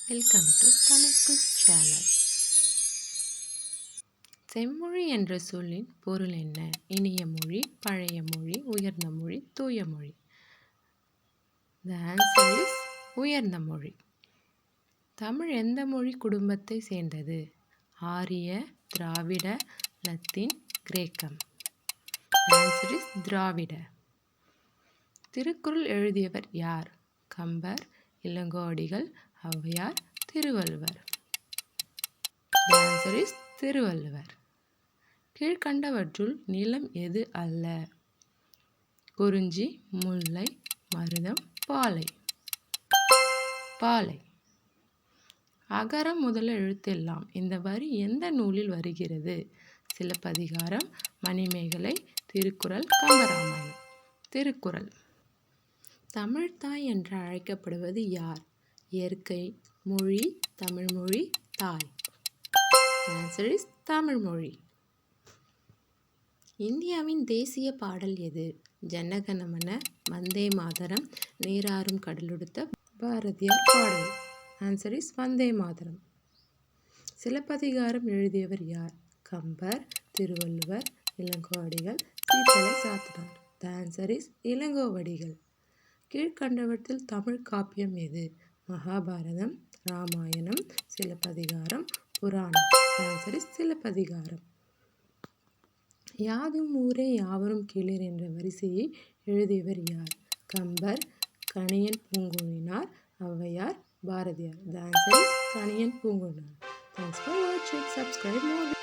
Welcome to Tamil khus channel. செம்மொழி என்ற சொல்லின் பொருள் என்ன? இனிய மொழி, பழைய மொழி, உயர்ந்த மொழி, தூய மொழி. The answer is உயர்ந்த மொழி. தமிழ் எந்த மொழி குடும்பத்தை சேர்ந்தது? ஆரிய, திராவிட, லத்தீன், கிரேக்கம். The answer is திராவிட. திருக்குறள் எழுதியவர் யார்? Kambar, Ilangovadigal, Avvaiyar, Thiruvalluvar. The answer is Thiruvalluvar. கீழ்கண்டவற்றுள் நிலம் எது அல்ல? குறிஞ்சி, முல்லை, மருதம், பாலை. பாலை. அகரம் முதல எழுத்தெல்லாம் இந்த வரி எந்த நூலில் வருகிறது? சிலப்பதிகாரம், மணிமேகலை, திருக்குறள், கம்பராமாயணம். திருக்குறள். தமிழ்த்தாய் என்று அழைக்கப்படுவது யார்? இயற்கை, மொழி, தமிழ்மொழி, தாய். ஆன்சர் இஸ் தமிழ்மொழி. இந்தியாவின் தேசிய பாடல் எது? ஜனகணமன, வந்தே மாதரம், நீராறும் கடலுடுத்த பாரதியார் பாடல். Answer is Vande Mataram. சிலப்பதிகாரம் எழுதியவர் யார்? Kambar, Thiruvalluvar, Ilangovadigal, Seethalai Sathanar. The answer is Ilangovadigal. கீழ்கண்டவற்றில் தமிழ் காப்பியம் எது? மகாபாரதம், ராமாயணம், சிலப்பதிகாரம், புராணம். Answer is Silappathikaram. யாதும் ஊரே யாவரும் கேளீர் என்ற வரிசையை எழுதியவர் யார்? Kambar, Kaniyan பூங்குழினார், Avvaiyar, Bharathiyar. The answer is Kaniyan பூங்குழினார். Thanks for watching. Subscribe more.